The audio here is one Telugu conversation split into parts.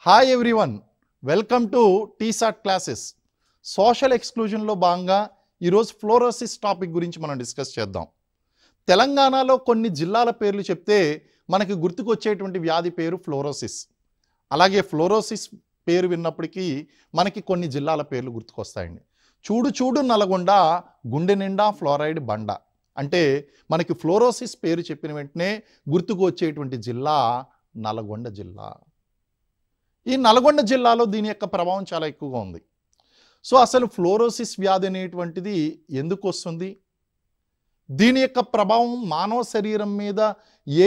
Hi everyone, welcome to TSAT classes. Social ఎక్స్క్లూజన్లో భాగంగా ఈరోజు ఫ్లోరోసిస్ టాపిక్ గురించి మనం డిస్కస్ చేద్దాం. తెలంగాణలో కొన్ని జిల్లాల పేర్లు చెప్తే మనకి గుర్తుకొచ్చేటువంటి వ్యాధి పేరు ఫ్లోరోసిస్. అలాగే ఫ్లోరోసిస్ పేరు విన్నప్పటికీ మనకి కొన్ని జిల్లాల పేర్లు గుర్తుకొస్తాయండి. చూడు చూడు నల్గొండ, గుండె నిండా ఫ్లోరైడ్ బండ. అంటే మనకి ఫ్లోరోసిస్ పేరు చెప్పిన వెంటనే గుర్తుకు వచ్చేటువంటి జిల్లా నల్గొండ జిల్లా. ఈ నల్గొండ జిల్లాలో దీని యొక్క ప్రభావం చాలా ఎక్కువగా ఉంది. సో అసలు ఫ్లోరోసిస్ వ్యాధి అనేటువంటిది ఎందుకు వస్తుంది, దీని యొక్క ప్రభావం మానవ శరీరం మీద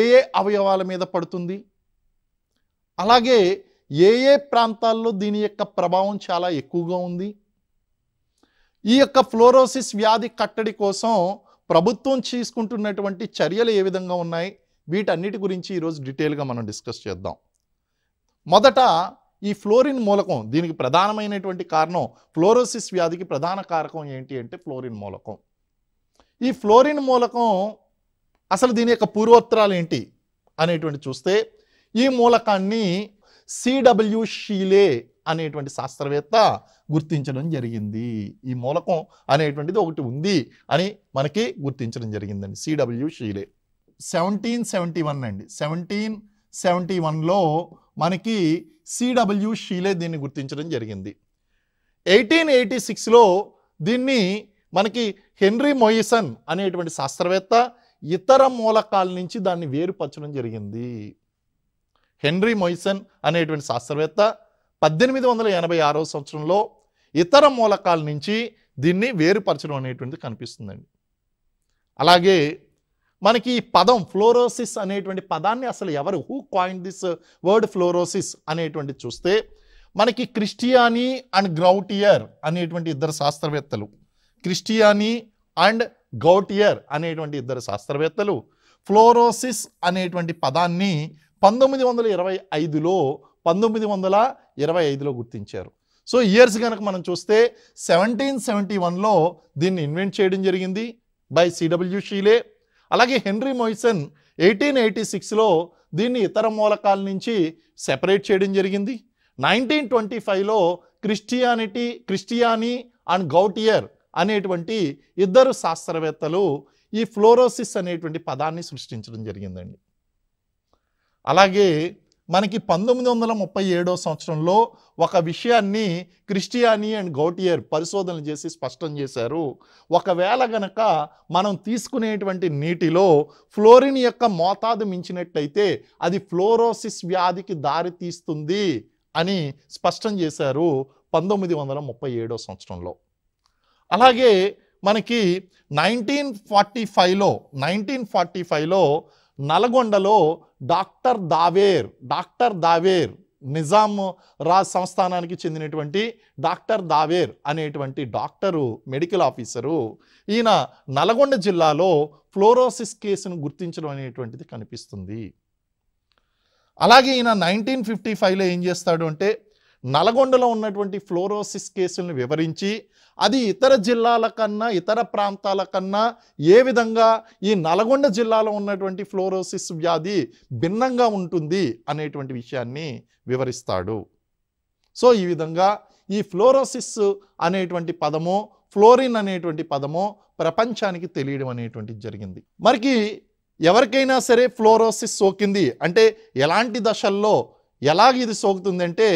ఏ ఏ అవయవాల మీద పడుతుంది, అలాగే ఏ ఏ ప్రాంతాల్లో దీని యొక్క ప్రభావం చాలా ఎక్కువగా ఉంది, ఈ యొక్క ఫ్లోరోసిస్ వ్యాధి కట్టడి కోసం ప్రభుత్వం తీసుకుంటున్నటువంటి చర్యలు ఏ విధంగా ఉన్నాయి, వీటన్నిటి గురించి ఈరోజు డీటెయిల్గా మనం డిస్కస్ చేద్దాం. మొదట ఈ ఫ్లోరిన్ మూలకం, దీనికి ప్రధానమైనటువంటి కారణం, ఫ్లోరోసిస్ వ్యాధికి ప్రధాన కారకం ఏంటి అంటే ఫ్లోరిన్ మూలకం. ఈ ఫ్లోరిన్ మూలకం అసలు దీని యొక్క పూర్వోత్తరాలు ఏంటి అనేటువంటి చూస్తే, ఈ మూలకాన్ని సిడబ్ల్యూ షీలే అనేటువంటి శాస్త్రవేత్త గుర్తించడం జరిగింది. ఈ మూలకం అనేటువంటిది ఒకటి ఉంది అని మనకి గుర్తించడం జరిగిందండి. సిడబ్ల్యూ షీలే 1771 అండి. 1771లో మనకి సిడబ్ల్యూ షీలే దీన్ని గుర్తించడం జరిగింది. 1886లో దీన్ని మనకి హెన్రీ మొయిసన్ అనేటువంటి శాస్త్రవేత్త ఇతర మూలకాల నుంచి దాన్ని వేరుపరచడం జరిగింది. హెన్రీ మొయిసన్ అనేటువంటి శాస్త్రవేత్త 1886వ సంవత్సరంలో ఇతర మూలకాల నుంచి దీన్ని వేరుపరచడం అనేటువంటిది కనిపిస్తుందండి. అలాగే మనకి ఈ పదం ఫ్లోరోసిస్ అనేటువంటి పదాన్ని అసలు ఎవరు, who coin this word fluorosis అనేటువంటి చూస్తే మనకి క్రిస్టియానీ అండ్ గ్రౌటియర్ అనేటువంటి ఇద్దరు శాస్త్రవేత్తలు, క్రిస్టియానీ అండ్ గౌటియర్ అనేటువంటి ఇద్దరు శాస్త్రవేత్తలు ఫ్లోరోసిస్ అనేటువంటి పదాన్ని 1925లో గుర్తించారు. సో ఇయర్స్ కనుక మనం చూస్తే 1771లో దీన్ని ఇన్వెంట్ చేయడం జరిగింది బై సిడబ్ల్యూ షీలే. అలాగే హెన్రీ మొయిసన్ 1886లో దీన్ని ఇతర మూలకాల నుంచి సెపరేట్ చేయడం జరిగింది. 1925లో క్రిస్టియానీ అండ్ గౌటియర్ అనేటువంటి ఇద్దరు శాస్త్రవేత్తలు ఈ ఫ్లోరోసిస్ అనేటువంటి పదాన్ని సృష్టించడం జరిగిందండి. అలాగే మనకి 1937వ సంవత్సరంలో ఒక విషయాన్ని క్రిస్టియానీ అండ్ గౌటియర్ పరిశోధనలు చేసి స్పష్టం చేశారు. ఒకవేళ గనక మనం తీసుకునేటువంటి నీటిలో ఫ్లోరిన్ యొక్క మోతాదు మించినట్లయితే అది ఫ్లోరోసిస్ వ్యాధికి దారి తీస్తుంది అని స్పష్టం చేశారు 1937వ సంవత్సరంలో. అలాగే మనకి 1945లో నల్గొండలో డాక్టర్ దావేర్ నిజాం రాజ్ సంస్థానానికి చెందినటువంటి డాక్టర్ దావేర్ అనేటువంటి డాక్టరు, మెడికల్ ఆఫీసరు, ఈయన నల్గొండ జిల్లాలో ఫ్లోరోసిస్ కేసును గుర్తించడం అనేటువంటిది కనిపిస్తుంది. అలాగే ఈయన 1955లో ఏం చేస్తాడు అంటే నల్గొండలో ఉన్నటువంటి ఫ్లోరోసిస్ కేసులను వివరించి అది ఇతర జిల్లాల కన్నా, ఇతర ప్రాంతాల కన్నా ఏ విధంగా ఈ నల్గొండ జిల్లాలో ఉన్నటువంటి ఫ్లోరోసిస్ వ్యాధి భిన్నంగా ఉంటుంది అనేటువంటి విషయాన్ని వివరిస్తాడు. సో ఈ విధంగా ఈ ఫ్లోరోసిస్ అనేటువంటి పదము, ఫ్లోరిన్ అనేటువంటి పదము ప్రపంచానికి తెలియడం అనేటువంటిది జరిగింది. మరికి ఎవరికైనా సరే ఫ్లోరోసిస్ సోకింది అంటే ఎలాంటి దశల్లో ఎలాగ ఇది సోకుతుందంటే,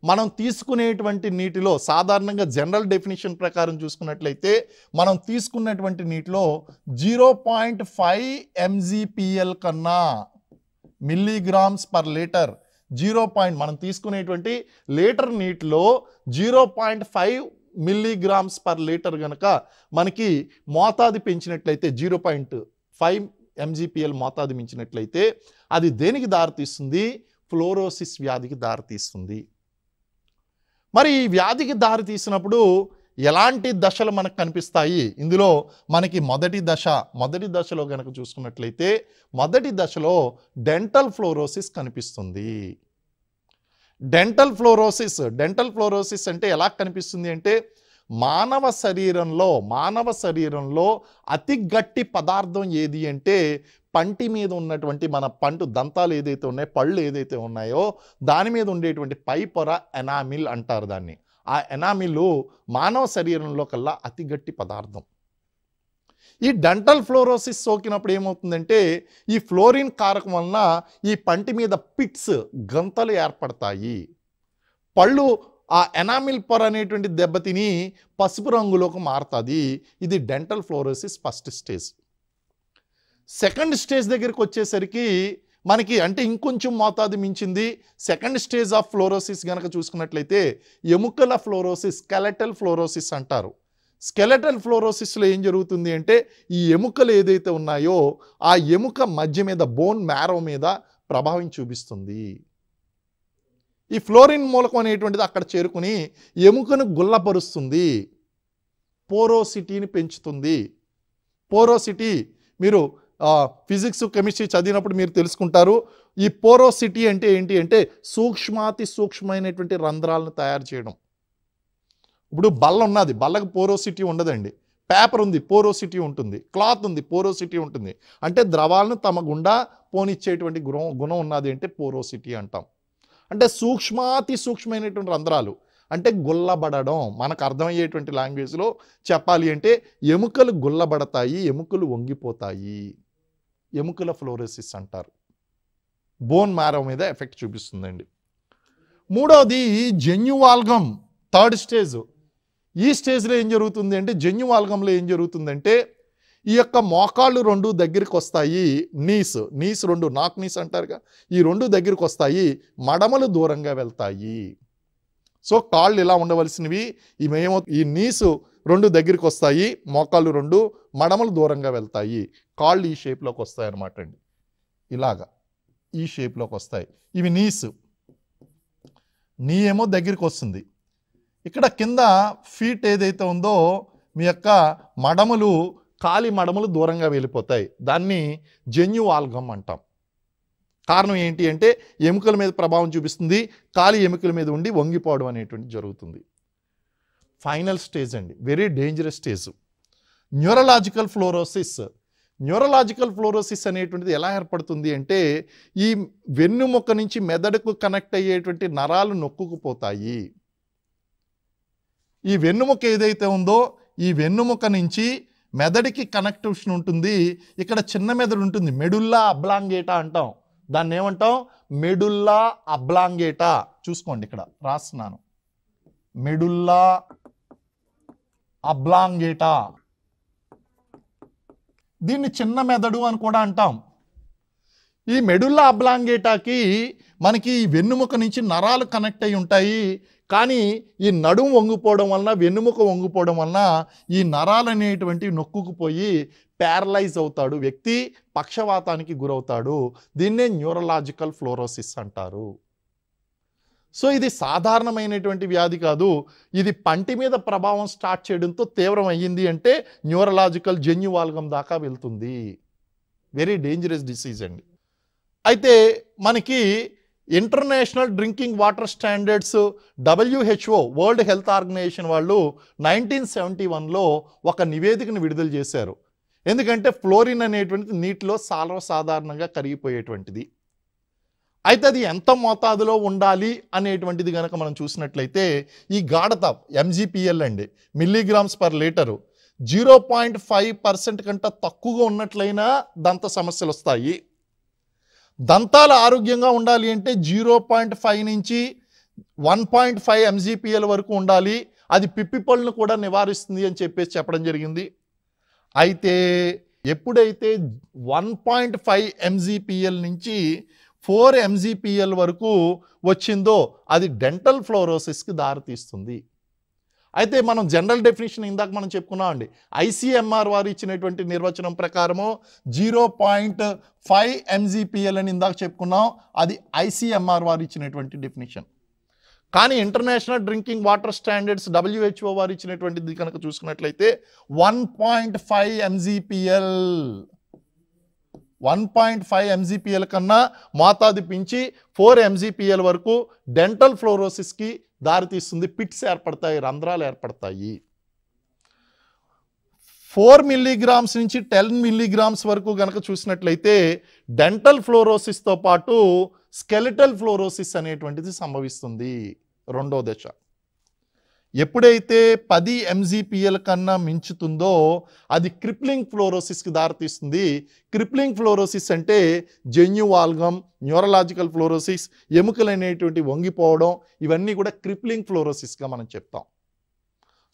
మనం తీసుకునేటువంటి నీటిలో సాధారణంగా జనరల్ డెఫినిషన్ ప్రకారం చూసుకున్నట్లయితే మనం తీసుకున్నటువంటి నీటిలో 0.5 mgpl కన్నా మిల్లీగ్రామ్స్ పర్ లీటర్, మనం తీసుకునేటువంటి లీటర్ నీటిలో 0.5 మిల్లీగ్రామ్స్ పర్ లీటర్ కనుక మనకి మోతాదు పెంచినట్లయితే, 0.5 mgpl మోతాదు మించినట్లయితే అది దేనికి దారితీస్తుంది, ఫ్లోరోసిస్ వ్యాధికి దారితీస్తుంది. మరి ఈ వ్యాధికి దారితీసినప్పుడు ఎలాంటి దశలు మనకు కనిపిస్తాయి, ఇందులో మనకి మొదటి దశలో కనుక చూసుకున్నట్లయితే మొదటి దశలో డెంటల్ ఫ్లోరోసిస్ కనిపిస్తుంది. డెంటల్ ఫ్లోరోసిస్ అంటే ఎలా కనిపిస్తుంది అంటే మానవ శరీరంలో అతి గట్టి పదార్థం ఏది అంటే పంటి మీద ఉన్నటువంటి మన పంటు దంతాలు ఏదైతే ఉన్నాయో, పళ్ళు ఏదైతే ఉన్నాయో దాని మీద ఉండేటువంటి పై పొర ఎనామిల్ అంటారు దాన్ని. ఆ ఎనామిల్ మానవ శరీరంలో కల్లా అతి గట్టి పదార్థం. ఈ డెంటల్ ఫ్లోరోసిస్ సోకినప్పుడు ఏమవుతుందంటే ఈ ఫ్లోరిన్ కారకం వలన ఈ పంటి మీద పిట్స్, గంతలు ఏర్పడతాయి. పళ్ళు ఆ ఎనామిల్ పొర అనేటువంటి దెబ్బతిని పసుపు రంగులోకి మారుతుంది. ఇది dental fluorosis first stage. Second stage దగ్గరికి వచ్చేసరికి మనకి అంటే ఇంకొంచెం మోతాదు మించింది. సెకండ్ స్టేజ్ ఆఫ్ ఫ్లోరోసిస్ కనుక చూసుకున్నట్లయితే ఎముకల ఫ్లోరోసిస్, స్కెలెటల్ ఫ్లోరోసిస్ అంటారు. స్కెలెటల్ ఫ్లోరోసిస్లో ఏం జరుగుతుంది అంటే ఈ ఎముకలు ఏదైతే ఉన్నాయో ఆ ఎముక మధ్య మీద, బోన్ మ్యారో మీద ప్రభావం చూపిస్తుంది. ఈ ఫ్లోరిన్ మూలకం అనేటువంటిది అక్కడ చేరుకుని ఎముకను గుల్లపరుస్తుంది, పోరోసిటీని పెంచుతుంది. పోరోసిటీ మీరు ఫిజిక్స్, కెమిస్ట్రీ చదివినప్పుడు మీరు తెలుసుకుంటారు. ఈ పోరోసిటీ అంటే ఏంటి అంటే సూక్ష్మాతి సూక్ష్మమైనటువంటి రంధ్రాలను తయారు చేయడం. ఇప్పుడు బల్ల ఉన్నది, బల్లకు పోరోసిటీ ఉండదండి. పేపర్ ఉంది, పోరోసిటీ ఉంటుంది. క్లాత్ ఉంది, పోరోసిటీ ఉంటుంది. అంటే ద్రవాలను తమ గుండా పోనిచ్చేటువంటి గుణం ఉన్నది అంటే పోరోసిటీ అంటాం. అంటే సూక్ష్మాతి సూక్ష్మమైనటువంటి రంధ్రాలు అంటే గుల్లబడడం. మనకు అర్థమయ్యేటువంటి లాంగ్వేజ్లో చెప్పాలి అంటే ఎముకలు గుల్లబడతాయి, ఎముకలు వంగిపోతాయి. ఎముకల ఫ్లోరోసిస్ అంటారు. బోన్ మ్యారో మీద ఎఫెక్ట్ చూపిస్తుందండి. మూడవది జన్యువాల్గం, థర్డ్ స్టేజ్. ఈ స్టేజ్లో ఏం జరుగుతుంది అంటే జన్యువాల్గంలో ఏం జరుగుతుందంటే ఈ యొక్క మోకాళ్ళు రెండు దగ్గరికి వస్తాయి. నీస్ రెండు, నాక్ నీస్ అంటారుగా, ఈ రెండు దగ్గరికి వస్తాయి. మడమలు దూరంగా వెళ్తాయి. సో కాళ్ళు ఇలా ఉండవలసినవి ఈ నీసు రెండు దగ్గరికి వస్తాయి, మోకాళ్ళు రెండు, మడమలు దూరంగా వెళ్తాయి. కాళ్ళు ఈ షేప్లోకి వస్తాయి అన్నమాట అండి. ఇలాగా ఈ షేప్లోకి వస్తాయి. ఇవి నీ ఏమో దగ్గరికి వస్తుంది. ఇక్కడ కింద ఫీట్ ఏదైతే ఉందో మీ యొక్క మడమలు, కాలి మడమలు దూరంగా వెళ్ళిపోతాయి. దాన్ని జన్యువాల్గం అంటాం. కారణం ఏంటి అంటే ఎముకల మీద ప్రభావం చూపిస్తుంది, కాలి ఎముకల మీద ఉండి వంగిపోవడం అనేటువంటి జరుగుతుంది. ఫైనల్ స్టేజ్ అండి, very dangerous stage, neurological fluorosis. Neurological fluorosis అనేటువంటిది ఎలా ఏర్పడుతుంది అంటే ఈ వెన్నుముక నుంచి మెదడుకు కనెక్ట్ అయ్యేటువంటి నరాలు నొక్కుకుపోతాయి. ఈ వెన్నుముక ఏదైతే ఉందో ఈ వెన్నుముక నుంచి మెదడికి కనెక్టివిషన్ ఉంటుంది. ఇక్కడ చిన్న మెదడు ఉంటుంది, మెడుల్లా అబ్లాంగేటా అంటాం. దాన్ని ఏమంటాం? Medulla oblongata. చూసుకోండి ఇక్కడ రాస్తున్నాను, మెడుల్లా అబ్లాంగేటా. దీన్ని చిన్న మెదడు అని కూడా అంటాం. ఈ మెడుల్లా అబ్లాంగేటాకి మనకి వెన్నుముక నుంచి నరాలు కనెక్ట్ అయి ఉంటాయి. కానీ ఈ నడుము వంగిపోవడం వలన, వెన్నుముక వంగిపోవడం వలన ఈ నరాలు అనేటువంటివి నొక్కుకుపోయి ప్యారలైజ్ అవుతాడు వ్యక్తి, పక్షవాతానికి గురవుతాడు. దీన్నే న్యూరలాజికల్ ఫ్లోరోసిస్ అంటారు. సో ఇది సాధారణమైనటువంటి వ్యాధి కాదు. ఇది పంటి మీద ప్రభావం స్టార్ట్ చేయడంతో తీవ్రం అయ్యింది అంటే న్యూరలాజికల్ జన్యువాల్గం దాకా వెళ్తుంది. వెరీ డేంజరస్ డిసీజ్ అండి. అయితే మనకి international drinking water standards, WHO world health organisation వాళ్ళు 1971లో ఒక నివేదికను విడుదల చేశారు. ఎందుకంటే ఫ్లోరిన్ అనేటువంటిది నీటిలో సర్వసాధారణంగా కరిగిపోయేటువంటిది. అయితే అది ఎంత మోతాదులో ఉండాలి అనేటువంటిది కనుక మనం చూసినట్లయితే ఈ గాఢత MgPL అండి, మిల్లీగ్రామ్స్ పర్ లీటరు, 0.5% కంటే తక్కువగా ఉన్నట్లయినా దంత సమస్యలు వస్తాయి. దంతాలు ఆరోగ్యంగా ఉండాలి అంటే 0.5 నుంచి 1.5 MgPL వరకు ఉండాలి. అది పిప్పి పళ్ళను కూడా నివారిస్తుంది అని చెప్పేసి చెప్పడం జరిగింది. అయితే ఎప్పుడైతే 1.5 MgPL నుంచి 4 MgPL వరకు వచ్చిందో అది డెంటల్ ఫ్లోరోసిస్కి దారితీస్తుంది. అయితే మనం జనరల్ డెఫినేషన్ ఇందాక మనం చెప్పుకున్నాం అండి, ICMR వారు ఇచ్చినటువంటి నిర్వచనం ప్రకారము 0.5 MgPL అని ఇందాక చెప్పుకున్నాం. అది ICMR వారు ఇచ్చినటువంటి డెఫినేషన్. కానీ international drinking water standards WHO వారు ఇచ్చినటువంటిది కనుక చూసుకున్నట్లయితే 1.5 MgPL, 1.5 MgPL కన్నా మోతాదు పెంచి 4 MgPL వరకు డెంటల్ ఫ్లోరోసిస్కి దారితీస్తుంది. పిట్స్ ఏర్పడతాయి, రంధ్రాలు ఏర్పడతాయి. 4 మిల్లీగ్రామ్స్ నుంచి 10 మిల్లీగ్రామ్స్ వరకు గనక చూసినట్లయితే డెంటల్ ఫ్లోరోసిస్తో పాటు స్కెలిటల్ ఫ్లోరోసిస్ అనేటువంటిది సంభవిస్తుంది. రెండో దశ. ఎప్పుడైతే 10 MZPL కన్నా మించుతుందో అది క్రిప్లింగ్ ఫ్లోరోసిస్కి దారితీస్తుంది. క్రిప్లింగ్ ఫ్లోరోసిస్ అంటే జెన్యువాల్గం, న్యూరలాజికల్ ఫ్లోరోసిస్, ఎముకలు అనేటువంటి వంగిపోవడం, ఇవన్నీ కూడా క్రిప్లింగ్ ఫ్లోరోసిస్గా మనం చెప్తాం.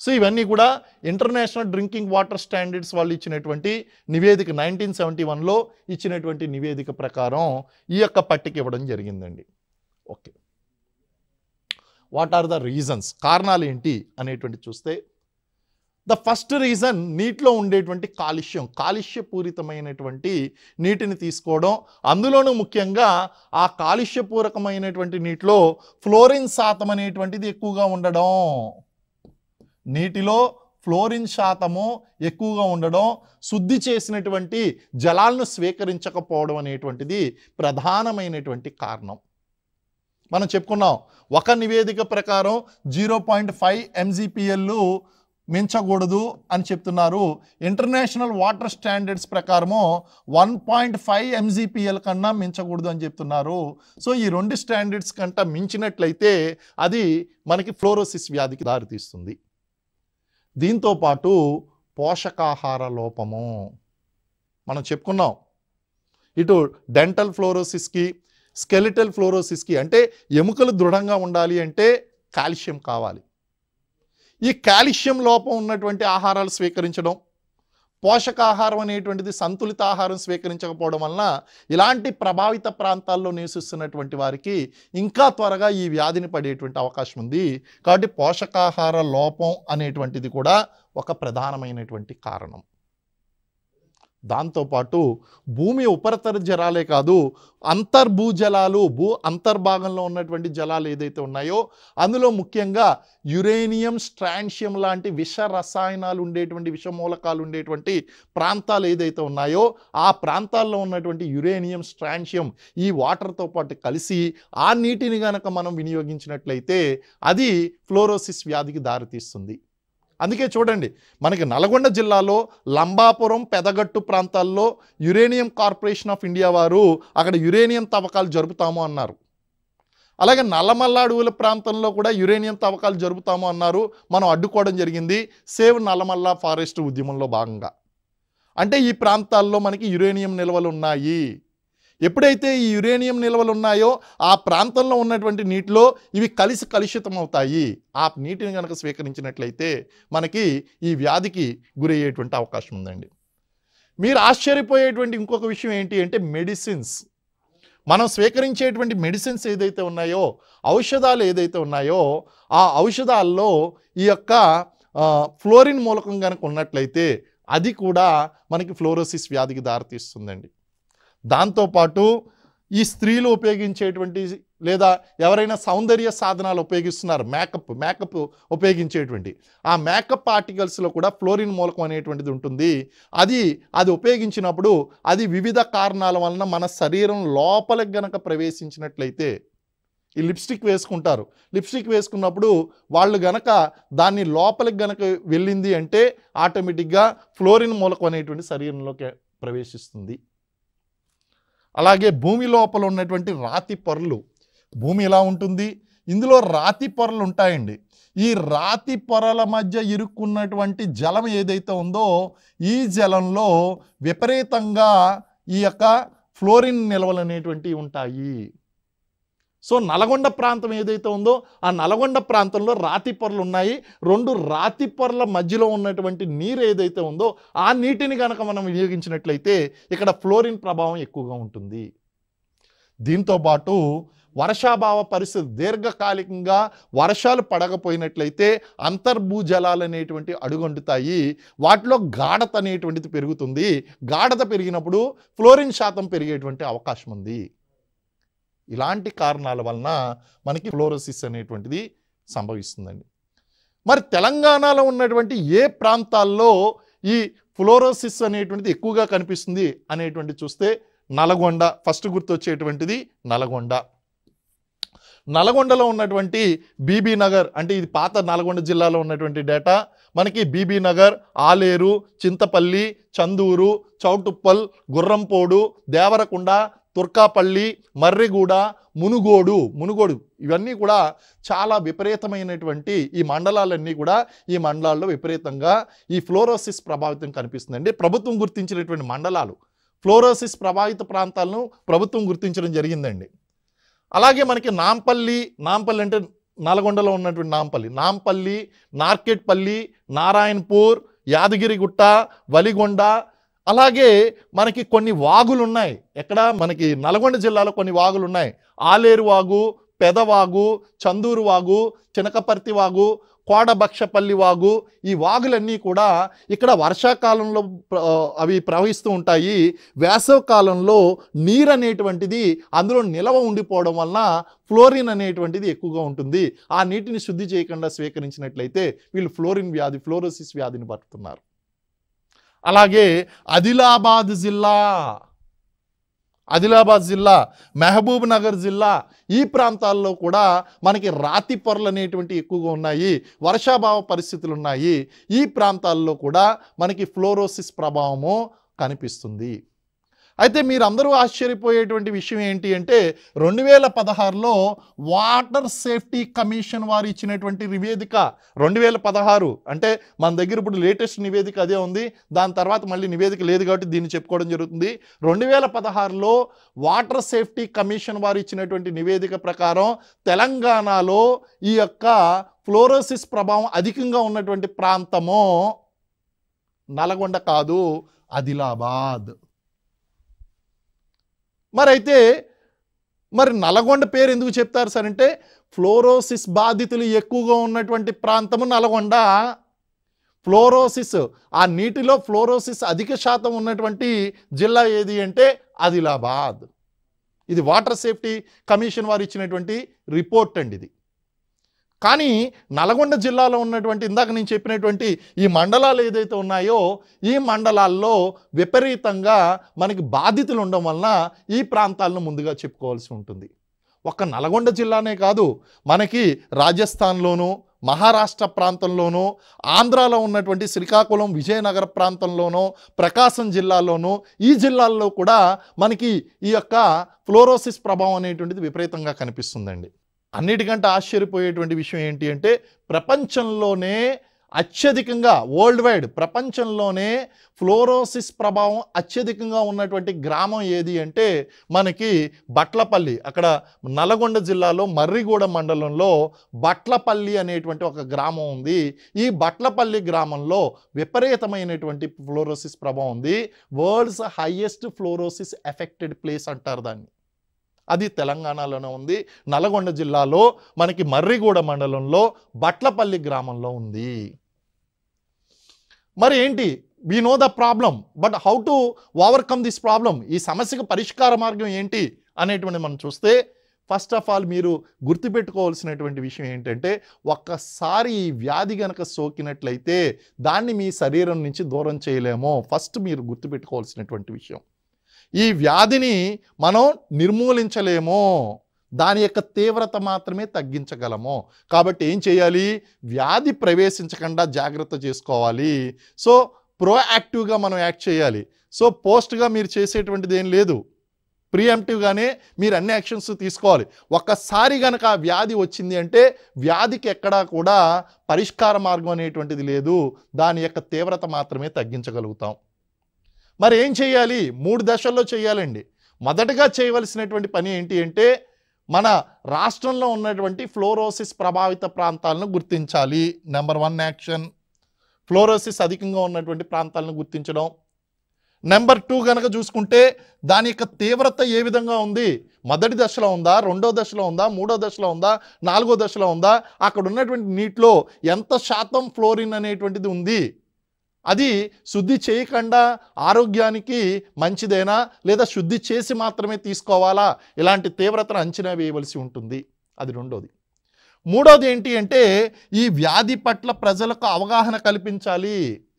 సో ఇవన్నీ కూడా ఇంటర్నేషనల్ డ్రింకింగ్ వాటర్ స్టాండర్డ్స్ వాళ్ళు ఇచ్చినటువంటి నివేదిక 1971లో ఇచ్చినటువంటి నివేదిక ప్రకారం ఈ యొక్క పట్టిక ఇవ్వడం జరిగిందండి. Okay, what are the reasons, కారణాలు ఏంటి అనేటువంటి చూస్తే ద ఫస్ట్ రీజన్ నీటిలో ఉండేటువంటి కాలుష్యపూరితమైనటువంటి నీటిని తీసుకోవడం, అందులోనూ ముఖ్యంగా ఆ కాలుష్యపూరకమైనటువంటి నీటిలో ఫ్లోరిన్ శాతం అనేటువంటిది ఎక్కువగా ఉండడం, నీటిలో ఫ్లోరిన్ శాతము ఎక్కువగా ఉండడం, శుద్ధి చేసినటువంటి జలాలను స్వీకరించకపోవడం అనేటువంటిది ప్రధానమైనటువంటి కారణం. మనం చెప్పుకున్నాం ఒక నివేదిక ప్రకారం 0.5 MZPL మించకూడదు అని చెప్తున్నారు. ఇంటర్నేషనల్ వాటర్ స్టాండర్డ్స్ ప్రకారము 1.5 MZPL కన్నా మించకూడదు అని చెప్తున్నారు. సో ఈ రెండు స్టాండర్డ్స్ కంటే మించినట్లయితే అది మనకి ఫ్లోరోసిస్ వ్యాధికి దారితీస్తుంది. దీంతోపాటు పోషకాహార లోపము మనం చెప్పుకున్నాం. ఇటు డెంటల్ ఫ్లోరోసిస్కి, స్కెలిటల్ ఫ్లోరోసిస్కి, అంటే ఎముకలు దృఢంగా ఉండాలి అంటే కాల్షియం కావాలి. ఈ కాల్షియం లోపం ఉన్నటువంటి ఆహారాలు స్వీకరించడం, పోషకాహారం అనేటువంటిది సంతులిత ఆహారం స్వీకరించకపోవడం వలన ఇలాంటి ప్రభావిత ప్రాంతాల్లో నివసిస్తున్నటువంటి వారికి ఇంకా త్వరగా ఈ వ్యాధిని పడేటువంటి అవకాశం ఉంది. కాబట్టి పోషకాహార లోపం అనేటువంటిది కూడా ఒక ప్రధానమైనటువంటి కారణం. దాంతోపాటు భూమి ఉపరితల జలాలే కాదు, అంతర్భూజలాలు, అంతర్భాగంలో ఉన్నటువంటి జలాలు ఏదైతే ఉన్నాయో అందులో ముఖ్యంగా యురేనియం, స్ట్రాన్షియం లాంటి విష రసాయనాలు ఉండేటువంటి, విషమూలకాలు ఉండేటువంటి ప్రాంతాలు ఏదైతే ఉన్నాయో ఆ ప్రాంతాల్లో ఉన్నటువంటి యురేనియం, స్ట్రాన్షియం ఈ వాటర్తో పాటు కలిసి ఆ నీటిని గనక మనం వినియోగించినట్లయితే అది ఫ్లోరోసిస్ వ్యాధికి దారితీస్తుంది. అందుకే చూడండి, మనకి నల్గొండ జిల్లాలో లంబాపురం, పెదగట్టు ప్రాంతాల్లో యురేనియం కార్పొరేషన్ ఆఫ్ ఇండియా వారు అక్కడ యురేనియం తవ్వకాలు జరుపుతాము అన్నారు. అలాగే నల్లమల్ల అడవుల ప్రాంతంలో కూడా యురేనియం తవ్వకాలు జరుపుతాము అన్నారు. మనం అడ్డుకోవడం జరిగింది సేవ్ నల్లమల్ల ఫారెస్ట్ ఉద్యమంలో భాగంగా. అంటే ఈ ప్రాంతాల్లో మనకి యురేనియం నిల్వలు ఉన్నాయి. ఎప్పుడైతే ఈ యురేనియం నిల్వలు ఉన్నాయో ఆ ప్రాంతంలో ఉన్నటువంటి నీటిలో ఇవి కలిసి కలుషితం అవుతాయి. ఆ నీటిని కనుక స్వీకరించినట్లయితే మనకి ఈ వ్యాధికి గురయ్యేటువంటి అవకాశం ఉందండి. మీరు ఆశ్చర్యపోయేటువంటి ఇంకొక విషయం ఏంటి అంటే మెడిసిన్స్. మనం స్వీకరించేటువంటి మెడిసిన్స్ ఏదైతే ఉన్నాయో, ఔషధాలు ఏదైతే ఉన్నాయో ఆ ఔషధాల్లో ఈ యొక్క ఫ్లోరిన్ మూలకం కనుక ఉన్నట్లయితే అది కూడా మనకి ఫ్లోరోసిస్ వ్యాధికి దారితీస్తుందండి. దాంతోపాటు ఈ స్త్రీలు ఉపయోగించేటువంటి లేదా ఎవరైనా సౌందర్య సాధనాలు ఉపయోగిస్తున్నారు, మేకప్ ఉపయోగించేటువంటి ఆ మేకప్ ఆర్టికల్స్లో కూడా ఫ్లోరిన్ మూలకం అనేటువంటిది ఉంటుంది. అది ఉపయోగించినప్పుడు అది వివిధ కారణాల వలన మన శరీరం లోపలికి గనక ప్రవేశించినట్లయితే, ఈ లిప్స్టిక్ వేసుకుంటారు, లిప్స్టిక్ వేసుకున్నప్పుడు వాళ్ళు గనక దాన్ని లోపలికి గనక వెళ్ళింది అంటే ఆటోమేటిక్గా ఫ్లోరిన్ మూలకం అనేటువంటి శరీరంలోకి ప్రవేశిస్తుంది. అలాగే భూమి లోపల ఉన్నటువంటి రాతి పొరలు, భూమి ఇలా ఉంటుంది, ఇందులో రాతి పొరలు ఉంటాయండి. ఈ రాతి పొరల మధ్య ఇరుక్కున్నటువంటి జలం ఏదైతే ఉందో ఈ జలంలో విపరీతంగా ఈ యొక్క ఫ్లోరిన్ నిల్వలు అనేటువంటివి ఉంటాయి. సో నల్గొండ ప్రాంతం ఏదైతే ఉందో ఆ నల్గొండ ప్రాంతంలో రాతి పొరలు ఉన్నాయి. రెండు రాతి పొరల మధ్యలో ఉన్నటువంటి నీరు ఏదైతే ఉందో ఆ నీటిని కనుక మనం వినియోగించినట్లయితే ఇక్కడ ఫ్లోరిన్ ప్రభావం ఎక్కువగా ఉంటుంది. దీంతోపాటు వర్షాభావ పరిస్థితి, దీర్ఘకాలికంగా వర్షాలు పడకపోయినట్లయితే అంతర్భూజలాలు అనేటువంటి అడుగంటుతాయి. వాటిలో గాఢత అనేటువంటిది పెరుగుతుంది. గాఢత పెరిగినప్పుడు ఫ్లోరిన్ శాతం పెరిగేటువంటి అవకాశం ఉంది. ఇలాంటి కారణాల వలన మనకి ఫ్లోరోసిస్ అనేటువంటిది సంభవిస్తుందండి. మరి తెలంగాణలో ఉన్నటువంటి ఏ ప్రాంతాల్లో ఈ ఫ్లోరోసిస్ అనేటువంటిది ఎక్కువగా కనిపిస్తుంది అనేటువంటి చూస్తే నల్గొండ ఫస్ట్ గుర్తొచ్చేటువంటిది. నల్గొండలో ఉన్నటువంటి బీబీ నగర్, అంటే ఇది పాత నల్గొండ జిల్లాలో ఉన్నటువంటి డేటా, మనకి బీబీ నగర్, ఆలేరు, చింతపల్లి, చందూరు, చౌటుప్పల్, గుర్రంపోడు, దేవరకొండ, తుర్కాపల్లి, మర్రిగూడ, మునుగోడు ఇవన్నీ కూడా చాలా విపరీతమైనటువంటి ఈ మండలాలన్నీ కూడా ఈ మండలాల్లో విపరీతంగా ఈ ఫ్లోరోసిస్ ప్రభావితం కనిపిస్తుందండి. ప్రభుత్వం గుర్తించినటువంటి మండలాలు, ఫ్లోరోసిస్ ప్రభావిత ప్రాంతాలను ప్రభుత్వం గుర్తించడం జరిగిందండి. అలాగే మనకి నాంపల్లి అంటే నల్గొండలో ఉన్నటువంటి నాంపల్లి, నార్కెట్పల్లి, నారాయణపూర్, యాదగిరిగుట్ట, వలిగొండ, అలాగే మనకి కొన్ని వాగులు ఉన్నాయి. ఎక్కడ మనకి నల్గొండ జిల్లాలో కొన్ని వాగులు ఉన్నాయి. ఆలేరు వాగు, పెదవాగు, చందూరు వాగు, చినకపర్తి వాగు, కోడబక్షపల్లి వాగు, ఈ వాగులన్నీ కూడా ఇక్కడ వర్షాకాలంలో అవి ప్రవహిస్తూ ఉంటాయి. వేసవ కాలంలో నీరు అనేటువంటిది అందులో నిలవ ఉండిపోవడం వలన ఫ్లోరిన్ అనేటువంటిది ఎక్కువగా ఉంటుంది. ఆ నీటిని శుద్ధి చేయకుండా స్వీకరించినట్లయితే వీళ్ళు ఫ్లోరోసిస్ వ్యాధిని పడుతున్నారు. అలాగే ఆదిలాబాద్ జిల్లా, మహబూబ్ నగర్ జిల్లా, ఈ ప్రాంతాల్లో కూడా మనకి రాతి పొరలు అనేటువంటి ఎక్కువగా ఉన్నాయి. వర్షాభావ పరిస్థితులు ఉన్నాయి. ఈ ప్రాంతాల్లో కూడా మనకి ఫ్లోరోసిస్ ప్రభావము కనిపిస్తుంది. అయితే మీరందరూ ఆశ్చర్యపోయేటువంటి విషయం ఏంటి అంటే 2016లో వాటర్ సేఫ్టీ కమిషన్ వారు ఇచ్చినటువంటి నివేదిక, 2016 అంటే మన దగ్గర ఇప్పుడు లేటెస్ట్ నివేదిక అదే ఉంది. దాని తర్వాత మళ్ళీ నివేదిక లేదు కాబట్టి దీన్ని చెప్పుకోవడం జరుగుతుంది. 2016లో వాటర్ సేఫ్టీ కమిషన్ వారు ఇచ్చినటువంటి నివేదిక ప్రకారం తెలంగాణలో ఈ యొక్క ఫ్లోరోసిస్ ప్రభావం అధికంగా ఉన్నటువంటి ప్రాంతము నల్గొండ కాదు, ఆదిలాబాద్. మరి నల్గొండ పేరు ఎందుకు చెప్తారు సార్ అంటే ఫ్లోరోసిస్ బాధితులు ఎక్కువగా ఉన్నటువంటి ప్రాంతము నల్గొండ. ఫ్లోరోసిస్, ఆ నీటిలో ఫ్లోరోసిస్ అధిక శాతం ఉన్నటువంటి జిల్లా ఏది అంటే ఆదిలాబాద్. ఇది వాటర్ సేఫ్టీ కమిషన్ వారు ఇచ్చినటువంటి రిపోర్ట్ అండి ఇది. కానీ నల్గొండ జిల్లాలో ఉన్నటువంటి ఇందాక నేను చెప్పినటువంటి ఈ మండలాలు ఏదైతే ఉన్నాయో ఈ మండలాల్లో విపరీతంగా మనకి బాధితులు ఉండడం వలన ఈ ప్రాంతాలను ముందుగా చెప్పుకోవాల్సి ఉంటుంది. ఒక్క నల్గొండ జిల్లానే కాదు, మనకి రాజస్థాన్లోనూ, మహారాష్ట్ర ప్రాంతంలోనూ, ఆంధ్రాలో ఉన్నటువంటి శ్రీకాకుళం, విజయనగర ప్రాంతంలోనూ, ప్రకాశం జిల్లాలోనూ, ఈ జిల్లాల్లో కూడా మనకి ఈ యొక్క ఫ్లోరోసిస్ ప్రభావం అనేటువంటిది విపరీతంగా కనిపిస్తుందండి. అన్నిటికంటే ఆశ్చర్యపోయేటువంటి విషయం ఏంటి అంటే ప్రపంచంలోనే అత్యధికంగా వరల్డ్ వైడ్ ప్రపంచంలోనే ఫ్లోరోసిస్ ప్రభావం అత్యధికంగా ఉన్నటువంటి గ్రామం ఏది అంటే మనకి బట్లపల్లి. అక్కడ నల్గొండ జిల్లాలో మర్రిగూడ మండలంలో బట్లపల్లి అనేటువంటి ఒక గ్రామం ఉంది. ఈ బట్లపల్లి గ్రామంలో విపరీతమైనటువంటి ఫ్లోరోసిస్ ప్రభావం ఉంది. World's highest fluorosis affected place అంటారు దాన్ని. అది తెలంగాణలోనే ఉంది. నల్గొండ జిల్లాలో మనకి మర్రిగూడ మండలంలో బట్లపల్లి గ్రామంలో ఉంది. మరి ఏంటి, we know the problem, but how to overcome this problem? ఈ సమస్యకు పరిష్కార మార్గం ఏంటి అనేటువంటి మనం చూస్తే ఫస్ట్ ఆఫ్ ఆల్ మీరు గుర్తుపెట్టుకోవాల్సినటువంటి విషయం ఏంటంటే ఒక్కసారి ఈ వ్యాధి గనక సోకినట్లయితే దాన్ని మీ శరీరం నుంచి దూరం చేయలేము. ఫస్ట్ మీరు గుర్తుపెట్టుకోవాల్సినటువంటి విషయం, ఈ వ్యాధిని మనం నిర్మూలించలేము, దాని యొక్క తీవ్రత మాత్రమే తగ్గించగలము. కాబట్టి ఏం చేయాలి, వ్యాధి ప్రవేశించకుండా జాగ్రత్త చేసుకోవాలి. సో ప్రోయాక్టివ్గా మనం యాక్ట్ చేయాలి. సో పోస్ట్గా మీరు చేసేటువంటిది ఏం లేదు, ప్రియంప్టివ్గానే మీరు అన్ని యాక్షన్స్ తీసుకోవాలి. ఒక్కసారి కనుక ఆ వ్యాధి వచ్చింది అంటే వ్యాధికి ఎక్కడా కూడా పరిష్కార మార్గం అనేటువంటిది లేదు, దాని యొక్క తీవ్రత మాత్రమే తగ్గించగలుగుతాం. మరి ఏం చేయాలి, 3 దశల్లో చేయాలండి. మొదటగా చేయవలసినటువంటి పని ఏంటి అంటే మన రాష్ట్రంలో ఉన్నటువంటి ఫ్లోరోసిస్ ప్రభావిత ప్రాంతాలను గుర్తించాలి. నెంబర్ 1 యాక్షన్ ఫ్లోరోసిస్ అధికంగా ఉన్నటువంటి ప్రాంతాలను గుర్తించడం. నెంబర్ 2 కనుక చూసుకుంటే దాని యొక్క తీవ్రత ఏ విధంగా ఉంది, మొదటి దశలో ఉందా, రెండో దశలో ఉందా, మూడో దశలో ఉందా, నాలుగో దశలో ఉందా, అక్కడ ఉన్నటువంటి నీటిలో ఎంత శాతం ఫ్లోరిన్ అనేటువంటిది ఉంది, అది శుద్ధి చేయకుండా ఆరోగ్యానికి మంచిదేనా లేదా శుద్ధి చేసి మాత్రమే తీసుకోవాలా, ఇలాంటి తీవ్రతను అంచనా వేయవలసి ఉంటుంది. అది రెండోది. మూడోది ఏంటి అంటే ఈ వ్యాధి పట్ల ప్రజలకు అవగాహన కల్పించాలి.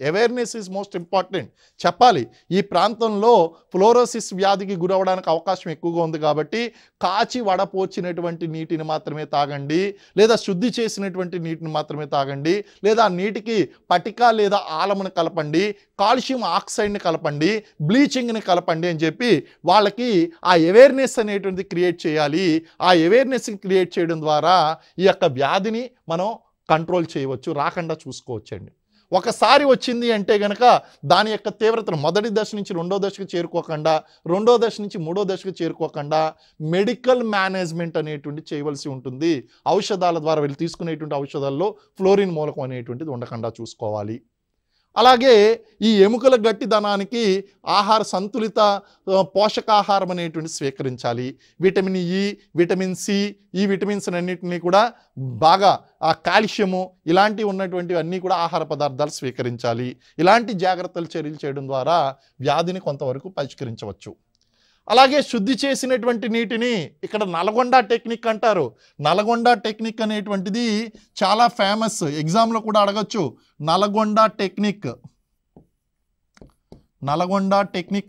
Awareness is most important. చెప్పాలి, ఈ ప్రాంతంలో ఫ్లోరోసిస్ వ్యాధికి గురవడానికి అవకాశం ఎక్కువగా ఉంది కాబట్టి కాచి వడపోచినటువంటి నీటిని మాత్రమే తాగండి, లేదా శుద్ధి చేసినటువంటి నీటిని మాత్రమే తాగండి, లేదా నీటికి పటిక లేదా ఆలమును కలపండి, కాల్షియం ఆక్సైడ్ని కలపండి, బ్లీచింగ్ని కలపండి అని చెప్పి వాళ్ళకి ఆ అవేర్నెస్ అనేటువంటిది క్రియేట్ చేయాలి. ఆ అవేర్నెస్ని క్రియేట్ చేయడం ద్వారా ఈ యొక్క వ్యాధిని మనం కంట్రోల్ చేయవచ్చు, రాకుండా చూసుకోవచ్చండి. ఒకసారి వచ్చింది అంటే కనుక దాని యొక్క తీవ్రతను మొదటి దశ నుంచి రెండో దశకు చేరుకోకుండా, రెండో దశ నుంచి మూడో దశకు చేరుకోకుండా మెడికల్ మేనేజ్మెంట్ అనేటువంటి చేయవలసి ఉంటుంది. ఔషధాల ద్వారా వీళ్ళు తీసుకునేటువంటి ఔషధాల్లో ఫ్లోరిన్ మూలకం అనేటువంటిది ఉండకుండా చూసుకోవాలి. అలాగే ఈ ఎముకల గట్టిదనానికి సంతులిత పోషకాహారం అనేటువంటి స్వీకరించాలి. విటమిన్ ఇ, విటమిన్ సి, ఈ విటమిన్స్ అన్నింటినీ కూడా బాగా కాల్షియము ఇలాంటివి ఉన్నటువంటివి అన్నీ కూడా ఆహార పదార్థాలు స్వీకరించాలి. ఇలాంటి జాగ్రత్తలు చర్యలు చేయడం ద్వారా వ్యాధిని కొంతవరకు పరిష్కరించవచ్చు. అలాగే శుద్ధి చేసినటువంటి నీటిని ఇక్కడ నల్గొండ టెక్నిక్ అంటారు. నల్గొండ టెక్నిక్ అనేటువంటిది చాలా ఫేమస్, ఎగ్జామ్లో కూడా అడగచ్చు. నల్గొండ టెక్నిక్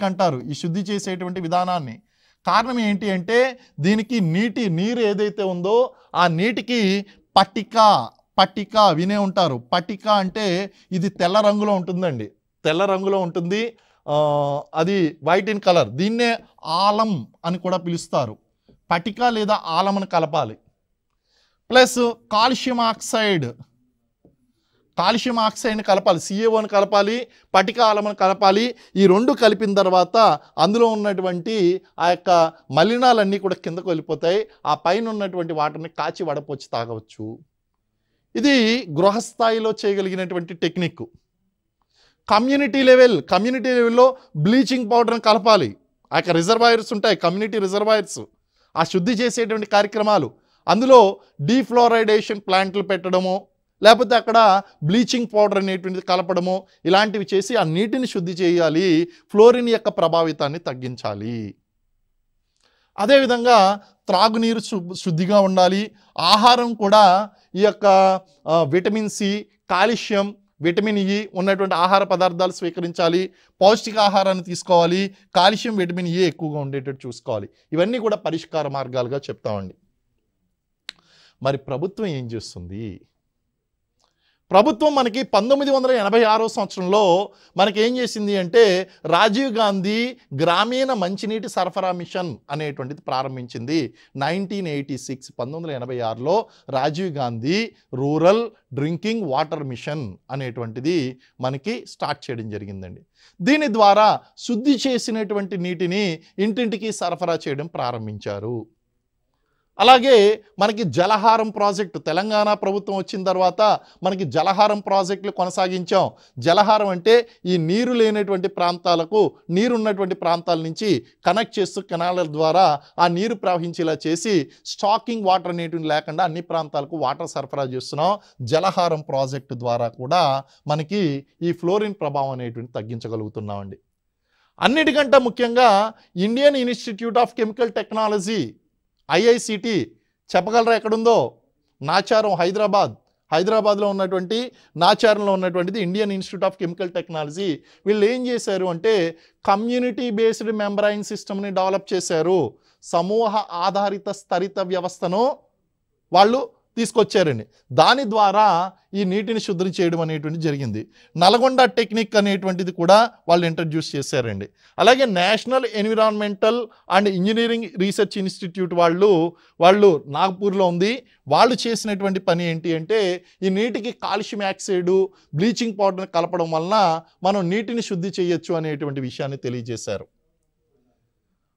అంటారు ఈ శుద్ధి చేసేటువంటి విధానాన్ని. కారణం ఏంటి అంటే దీనికి నీరు ఏదైతే ఉందో ఆ నీటికి పట్టిక వినే ఉంటారు. పట్టిక అంటే ఇది తెల్ల రంగులో ఉంటుందండి, తెల్ల రంగులో ఉంటుంది, అది వైట్ ఇన్ కలర్. దీన్నే ఆలం అని కూడా పిలుస్తారు. పటిక లేదా ఆలంను కలపాలి. ప్లస్ కాల్షియం ఆక్సైడ్ని కలపాలి, CaOని కలపాలి, పటిక ఆలంను కలపాలి. ఈ రెండు కలిపిన తర్వాత అందులో ఉన్నటువంటి ఆ యొక్క మలినాలన్నీ కూడా కిందకు వెళ్ళిపోతాయి. ఆ పైన ఉన్నటువంటి వాటర్ని కాచి వడపోచి తాగవచ్చు. ఇది గృహస్థాయిలో చేయగలిగినటువంటి టెక్నిక్. కమ్యూనిటీ లెవెల్లో బ్లీచింగ్ పౌడర్ని కలపాలి. ఆ యొక్క రిజర్వాయర్స్ ఉంటాయి, కమ్యూనిటీ రిజర్వాయర్స్, ఆ శుద్ధి చేసేటువంటి కార్యక్రమాలు. అందులో డీఫ్లోరైడేషన్ ప్లాంట్లు పెట్టడము, లేకపోతే అక్కడ బ్లీచింగ్ పౌడర్ అనేటువంటిది కలపడము, ఇలాంటివి చేసి ఆ నీటిని శుద్ధి చేయాలి. ఫ్లోరిన్ యొక్క ప్రభావితాన్ని తగ్గించాలి. అదేవిధంగా త్రాగునీరు శుద్ధిగా ఉండాలి. ఆహారం కూడా ఈ యొక్క vitamin C, calcium, vitamin E ఉన్నటువంటి ఆహార పదార్థాలు స్వీకరించాలి. పౌష్టికాహారాన్ని తీసుకోవాలి. కాల్షియం, విటమిన్ ఇ ఎక్కువగా ఉండేటట్టు చూసుకోవాలి. ఇవన్నీ కూడా పరిష్కార మార్గాలుగా చెప్తామండి. మరి ప్రభుత్వం ఏం చేస్తుంది? ప్రభుత్వం మనకి 1986 సంవత్సరంలో మనకి ఏం చేసింది అంటే రాజీవ్ గాంధీ గ్రామీణ మంచినీటి సరఫరా మిషన్ అనేటువంటిది ప్రారంభించింది. 1986లో Rajiv Gandhi rural drinking water mission అనేటువంటిది మనకి స్టార్ట్ చేయడం జరిగిందండి. దీని ద్వారా శుద్ధి చేసినటువంటి నీటిని ఇంటింటికి సరఫరా చేయడం ప్రారంభించారు. అలాగే మనకి జలహారం ప్రాజెక్టు తెలంగాణ ప్రభుత్వం వచ్చిన తర్వాత మనకి జలహారం ప్రాజెక్టులు కొనసాగించాం. జలహారం అంటే ఈ నీరు లేనటువంటి ప్రాంతాలకు నీరున్నటువంటి ప్రాంతాల నుంచి కనెక్ట్ చేస్తూ కెనాల ద్వారా ఆ నీరు ప్రవహించేలా చేసి స్టాకింగ్ వాటర్ అనేటువంటి లేకుండా అన్ని ప్రాంతాలకు వాటర్ సరఫరా చేస్తున్నాం. జలహారం ప్రాజెక్టు ద్వారా కూడా మనకి ఈ ఫ్లోరిన్ ప్రభావం అనేటువంటి తగ్గించగలుగుతున్నామండి. అన్నిటికంటే ముఖ్యంగా Indian institute of chemical technology IICT చెప్పగలరా ఎక్కడుందో? నాచారం, హైదరాబాద్లో ఉన్నటువంటి నాచారంలో ఉన్నటువంటిది Indian institute of chemical technology. వీళ్ళు ఏం చేశారు అంటే కమ్యూనిటీ బేస్డ్ మెంబ్రైన్ సిస్టమ్ని డెవలప్ చేశారు. సమూహ ఆధారిత స్థరిత వ్యవస్థను వాళ్ళు తీసుకొచ్చారండి. దాని ద్వారా ఈ నీటిని శుద్ధి చేయడం అనేటువంటి జరిగింది. నల్గొండ టెక్నిక్ అనేటువంటిది కూడా వాళ్ళు ఇంట్రడ్యూస్ చేశారండి. అలాగే national environmental and engineering research institute వాళ్ళు నాగ్పూర్లో ఉంది. వాళ్ళు చేసినటువంటి పని ఏంటి అంటే ఈ నీటికి కాల్షియం ఆక్సైడ్, బ్లీచింగ్ పౌడర్ని కలపడం వలన మనం నీటిని శుద్ధి చేయొచ్చు అనేటువంటి విషయాన్ని తెలియజేశారు.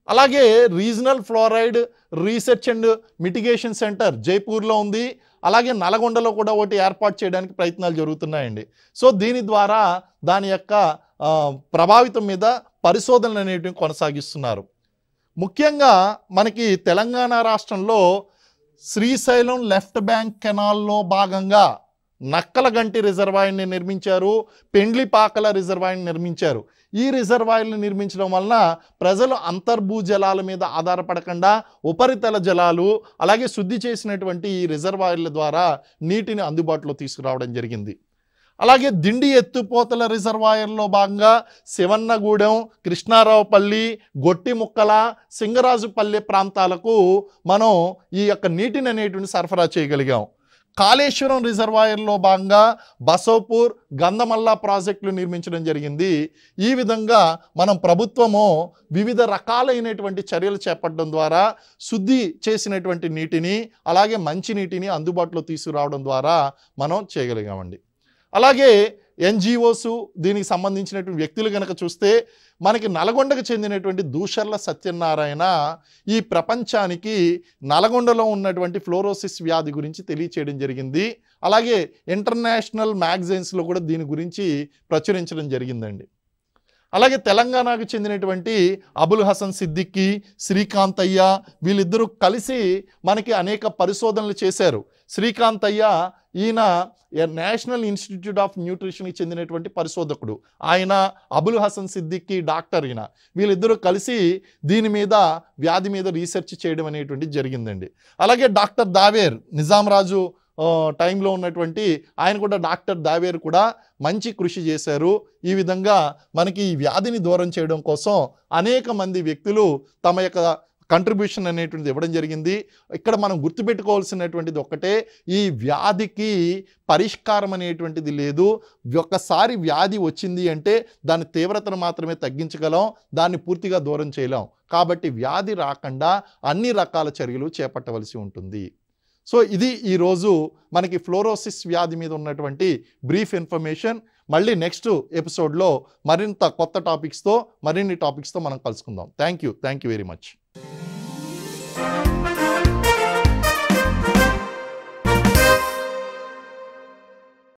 అలాగే regional fluoride research and mitigation centre జైపూర్లో ఉంది. అలాగే నల్గొండలో కూడా ఒకటి ఏర్పాటు చేయడానికి ప్రయత్నాలు జరుగుతున్నాయండి. సో దీని ద్వారా దాని యొక్క ప్రభావితం మీద పరిశోధనలు అనేటివి కొనసాగిస్తున్నారు. ముఖ్యంగా మనకి తెలంగాణ రాష్ట్రంలో శ్రీశైలం లెఫ్ట్ బ్యాంక్ కెనాల్లో భాగంగా నక్కలగంటి రిజర్వాయర్ని నిర్మించారు, పెండ్లిపాకల రిజర్వాయర్ని నిర్మించారు. ఈ రిజర్వాయర్ని నిర్మించడం వలన ప్రజలు అంతర్భూ జలాల మీద ఆధారపడకుండా ఉపరితల జలాలు అలాగే శుద్ధి చేసినటువంటి ఈ రిజర్వాయర్ల ద్వారా నీటిని అందుబాటులో తీసుకురావడం జరిగింది. అలాగే దిండి ఎత్తిపోతల రిజర్వాయర్లో భాగంగా శివన్నగూడెం, కృష్ణారావుపల్లి, గొట్టిముక్కల, సింగరాజుపల్లి ప్రాంతాలకు మనం ఈ యొక్క నీటిని అనేటువంటి సరఫరా చేయగలిగాం. కాళేశ్వరం రిజర్వాయర్లో భాగంగా బసవపూర్, గంధమల్ల ప్రాజెక్టులు నిర్మించడం జరిగింది. ఈ విధంగా మనం ప్రభుత్వము వివిధ రకాలైనటువంటి చర్యలు చేపట్టడం ద్వారా శుద్ధి చేసినటువంటి నీటిని, అలాగే మంచి నీటిని అందుబాటులో తీసుకురావడం ద్వారా మనం చేయగలిగామండి. అలాగే ఎన్జిఓస్, దీనికి సంబంధించినటువంటి వ్యక్తులు కనుక చూస్తే మనకి నల్గొండకు చెందినటువంటి దూషర్ల సత్యనారాయణ ఈ ప్రపంచానికి నల్గొండలో ఉన్నటువంటి ఫ్లోరోసిస్ వ్యాధి గురించి తెలియచేయడం జరిగింది. అలాగే ఇంటర్నేషనల్ మ్యాగజైన్స్లో కూడా దీని గురించి ప్రచురించడం జరిగిందండి. అలాగే తెలంగాణకు చెందినటువంటి అబుల్ హసన్ సిద్దికి, శ్రీకాంతయ్య వీళ్ళిద్దరూ కలిసి మనకి అనేక పరిశోధనలు చేశారు. శ్రీకాంతయ్య ఈయన నేషనల్ ఇన్స్టిట్యూట్ ఆఫ్ న్యూట్రిషన్కి చెందినటువంటి పరిశోధకుడు. ఆయన అబుల్ హసన్ సిద్దికి డాక్టర్. ఈయన వీళ్ళిద్దరూ కలిసి దీని మీద వ్యాధి మీద రీసెర్చ్ చేయడం అనేటువంటిది జరిగిందండి. అలాగే డాక్టర్ దావేర్, నిజాం రాజు టైంలో ఉన్నటువంటి ఆయన కూడా డాక్టర్ దావేర్ కూడా మంచి కృషి చేశారు. ఈ విధంగా మనకి ఈ వ్యాధిని దూరం చేయడం కోసం అనేక మంది వ్యక్తులు తమ యొక్క కంట్రిబ్యూషన్ అనేటువంటిది ఇవ్వడం జరిగింది. ఇక్కడ మనం గుర్తుపెట్టుకోవాల్సినటువంటిది ఒక్కటే, ఈ వ్యాధికి పరిష్కారం అనేటువంటిది లేదు. ఒక్కసారి వ్యాధి వచ్చింది అంటే దాని తీవ్రతను మాత్రమే తగ్గించగలం, దాన్ని పూర్తిగా దూరం చేయలేం. కాబట్టి వ్యాధి రాకుండా అన్ని రకాల చర్యలు చేపట్టవలసి ఉంటుంది. సో ఇది ఈరోజు మనకి ఫ్లోరోసిస్ వ్యాధి మీద ఉన్నటువంటి బ్రీఫ్ ఇన్ఫర్మేషన్. మళ్ళీ నెక్స్ట్ ఎపిసోడ్లో మరింత కొత్త టాపిక్స్తో, మరిన్ని టాపిక్స్తో మనం కలుసుకుందాం. Thank you very much.